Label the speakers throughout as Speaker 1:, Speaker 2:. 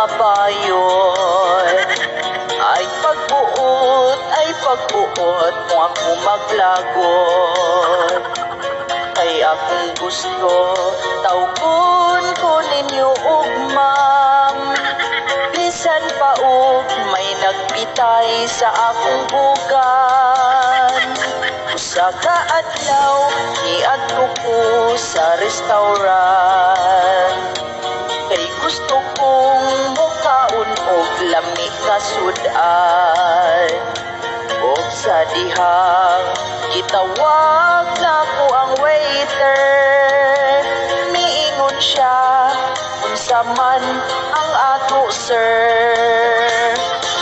Speaker 1: mabayot. Ay pagbuot mo ako maglagot. Ay akong gusto tawgon ko ninyo ugmam. Bisan pa og may nagpitay sa akong bugan. Usa ka adlaw niadto ko sa restaurant. Kay gusto kong mukaon og lami ka sudan. Og sa dihang gitawag na ko ang waiter. Miingon siya unsa man ang ato sir.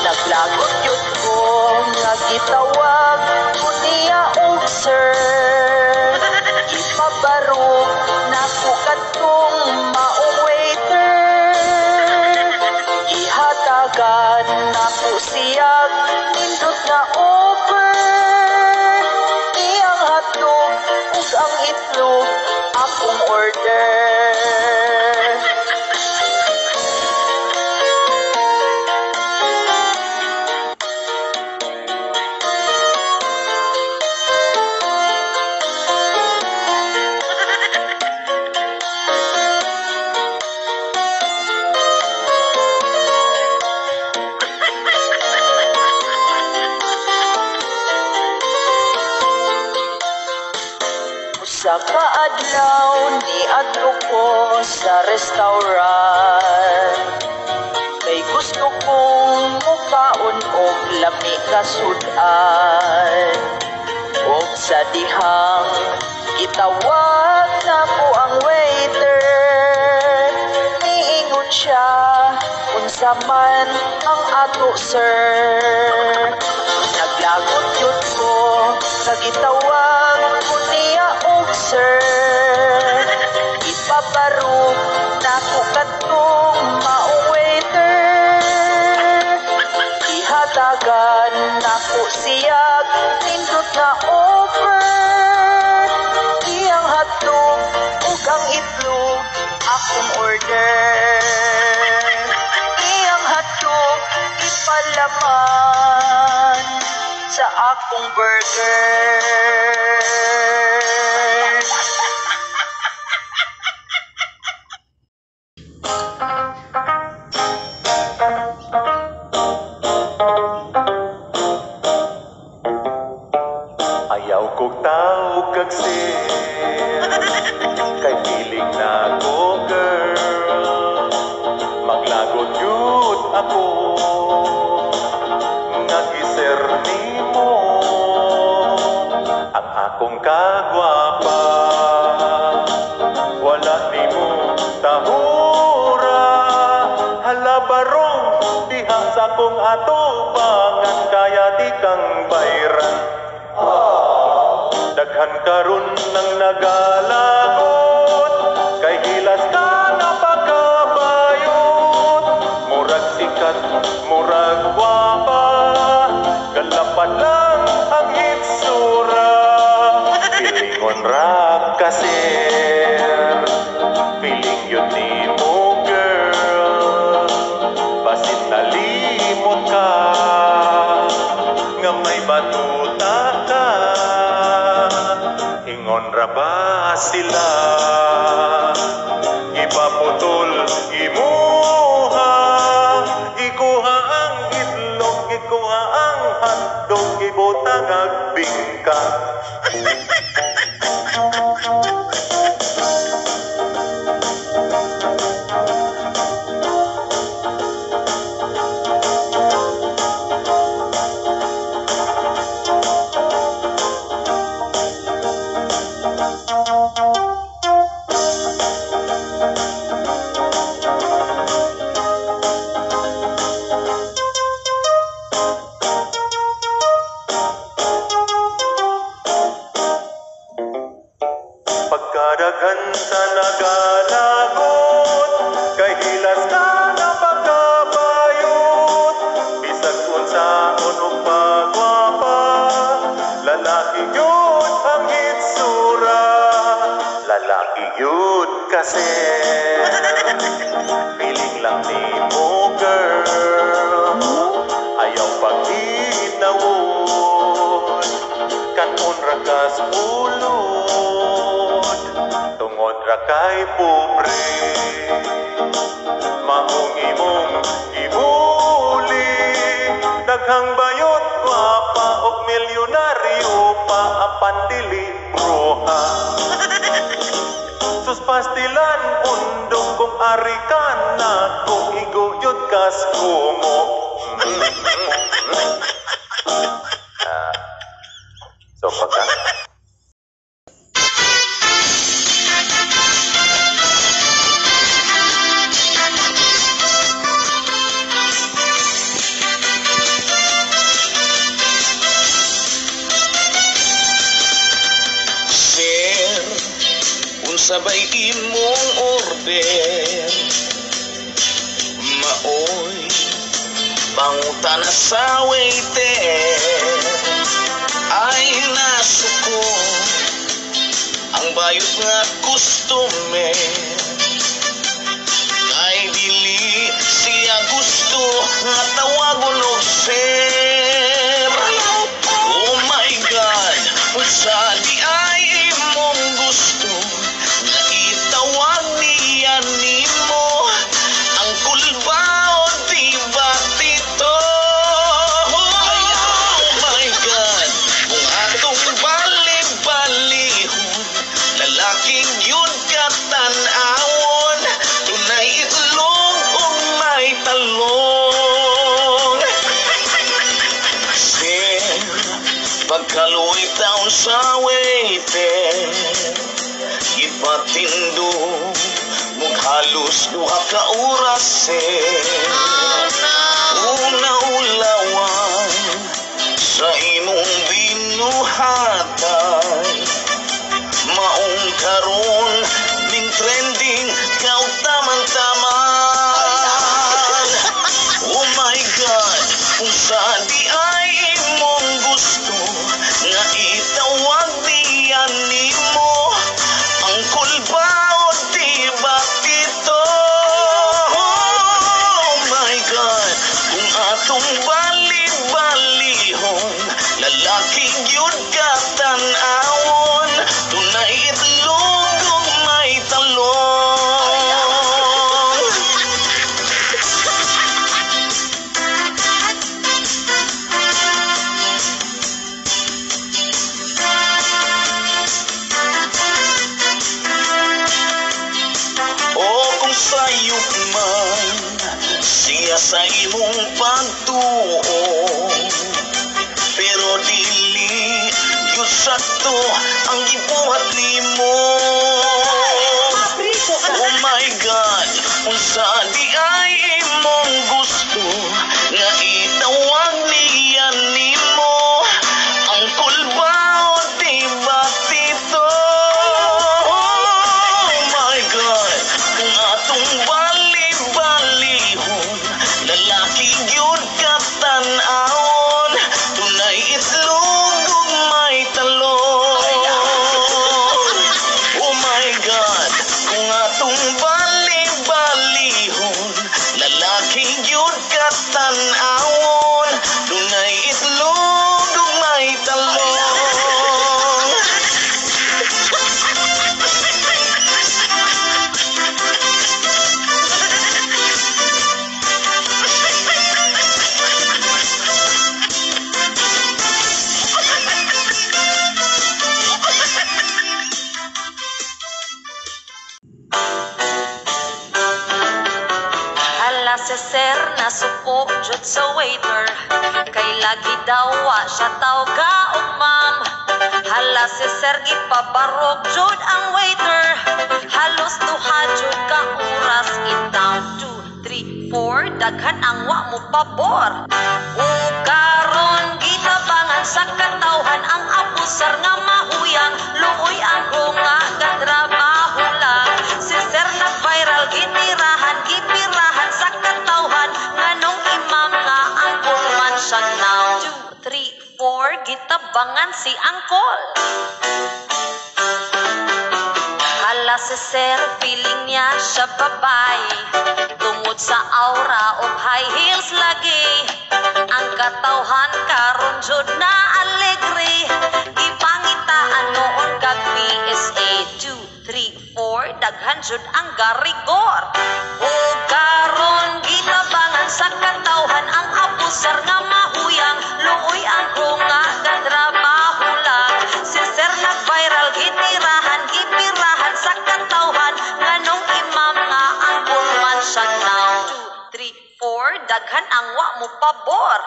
Speaker 1: Naglagot yun ko nga gitawag ko niya og sir. Ipabarog na ko katong maong waiter. Ihatagan na ko siyag nindot na offer. Iyang hotdog ug ang itlog akong order. Sa kaadlaw niadto ko sa restaurant. Kay gusto kong mukaon og lami ka sudan. Og sa dihang gitawag na ko ang waiter. Miingon siya unsa man ang ato sir. Naglagot yun ko sa gitawag ko niya og sir. Ipabarog na ko katong maong waiter. Ihatagan na ko siyag nindot na offer. Iyang hotdog ug ang itlog akong order. Iyang hotdog ipalaman sa akong burger.
Speaker 2: Ayaw kong tao kagsin, kay piling na ko girl. Maglagot yun ako, nagiser ni mo. Ang akong kagwapa, wala ni mo tahura. Halabarong diha sa kong atubangan, kaya di kang bayran. Daghan karon ng nagalagot, kay hilas ka na pagkabayot. Murag sikat, murag gwapa, galapan lang ang hitsura. Pilingon ra kaser, piling yun ni mo girl. Basit nalimot ka, nga may batuta ka. Ingon ra ba sila? Ipaputol imuha, ikuha ang itlog, ikuha ang hotdog, ibutang ang bingka. Pagkadaghan sa nagalagot, kay hilas ka na pagkabayot. Bisag unsaon og pagwapa, lalaki yun ang hitsura. Lalaki yun ka, sir. Feeling lang ni mo, girl. Ayaw pag-inawon. Kanon ra kas ulod. Tungod ra kay pobre. Maong imong gibuli. Daghang bayot pa og milyonaryo pa apan dili broha. Sus pastilan undong kung arikana kung iguyod kas kumo. So pagka
Speaker 3: sabay imong order maoy pangutana sa waiter ay nasuko ang bayot nga customer kay dili siya gusto nga tawagon og sir. Oh my God, unsa di ay imong gusto nga itawag niya nimo ang kulbaon di ba tito? Oh my God, kung atong bali-balihon lalaking yun katanawon tunay itlog kung may talong. Sir, pagkaluoy taon sa waiter ipatindo mong halos duha ka oras una ulawan sa imong binuhatan maong karon ning trending kaw taman-taman. Oh my God, kung saan di ay imong gusto nga itawag diyan nimo ang kulbaon di ba tito? Oh my God, kung atong bali-balihon lalaking yun katanawon tunay itlog ug may talong. O kung sayop man siya sa imong pagtuo pero dili yun sakto ang gibuhat nimo. Oh my God, unsa di ay imong gusto nga itawag niya nimo ang kulbaon di ba tito? Oh my God, kung atong bali-balihon lalaki yun katanawon tunay itlog ug may talong. Oh my God, kung atong bali-balihon lalaki yun katanawon tunay itlog ug may talong.
Speaker 1: Hala si sir na suko jud sa waiter kay lagi daw wa siya tawga og ma'am. Hala si sir gipabarog jud ang waiter halos duha jud ka oras in down 2, 3, 4 daghan ang wa mo pabor. Ug karon gitabangan sa katawhan ang abusar nga mahuyang luoy ako nga gatrabaho lang. Si sir na viral gitirahan gipirahan sa katawhan nganong imam nga ang pulman siya now 2, 3, 4 gitabangan si angkol. Hala si sir, feeling niya siya babae. Tungod sa aura o high heels lagi. Ang katawhan karon jud na alegre. Gipangitaan noon kag PSA 2, 3, 4. Daghan jud ang garigor. O karon gitabangan sa katawhan ang abusar nga mahuyang. Luoy ang krunga katrabaho lang. Si sir nag-viral gipirahan sa katawhan. Nganong imam nga ang pulman siya now. 2, 3, 4. Daghan ang wa mo pabor.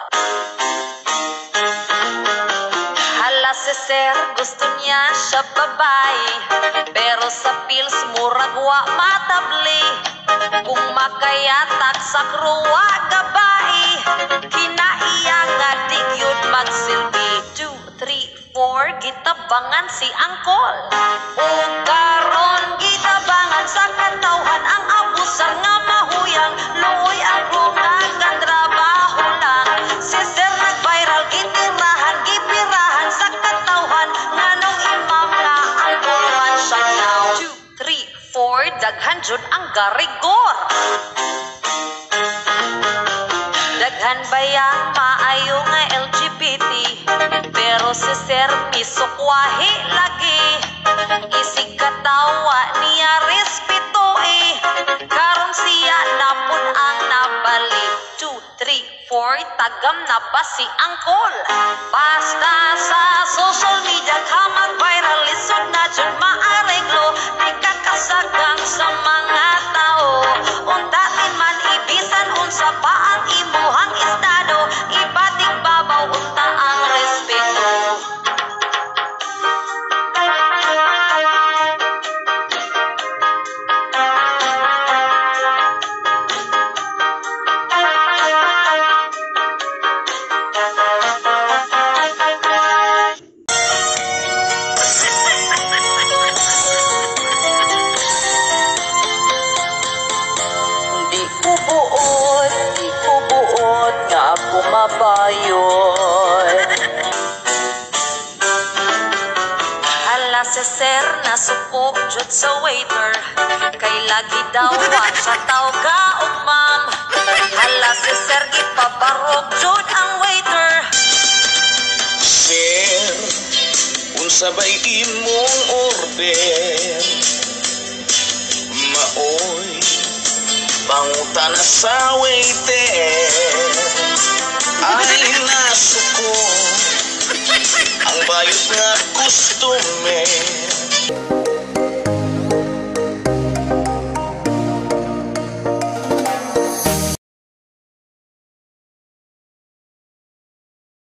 Speaker 1: Hala si sir, gusto niya siya babae. Pero sa pills murag wa matabli. Kung makayatak sa kruwa gabae, kinaiya nga digyud magsilbi. 2, 3, 4. Gitabangan si angkol. O karon gitabangan sa katawhan ang abusar nga mahuyang. Luoy ang krunga katrabaho lang. Si sir nag-viral gipirahan sa katawhan. Nganong imam nga ang pulman siya now. 2, 3, 4. Daghan jud ang garigor. Daghan bayang maayo nga LGBT. Pero si sir misukwahi lagi. Isig katawa niya respeto eh. Karon siya napun ang nabali. 2, 3, 4. Tagam na ba si angkol? Basta sa social media ka mag-viral. Lisod na dyan maareglo. Di ka kasagang sa mga tao. Untatin man ibisan unsa pa ang imuhang estado. Ibating babaw unta ang respeto. Di ko buot nga pumabayon. Hala si sir na suko jud sa waiter. Kay lagi daw wa siya tawga og ma'am. Hala si sir gipabarog jud ang waiter.
Speaker 3: Sir, unsa bay imong order? Maoy, pangutana sa waiter. Ay nasuko ang bayot nga kustume.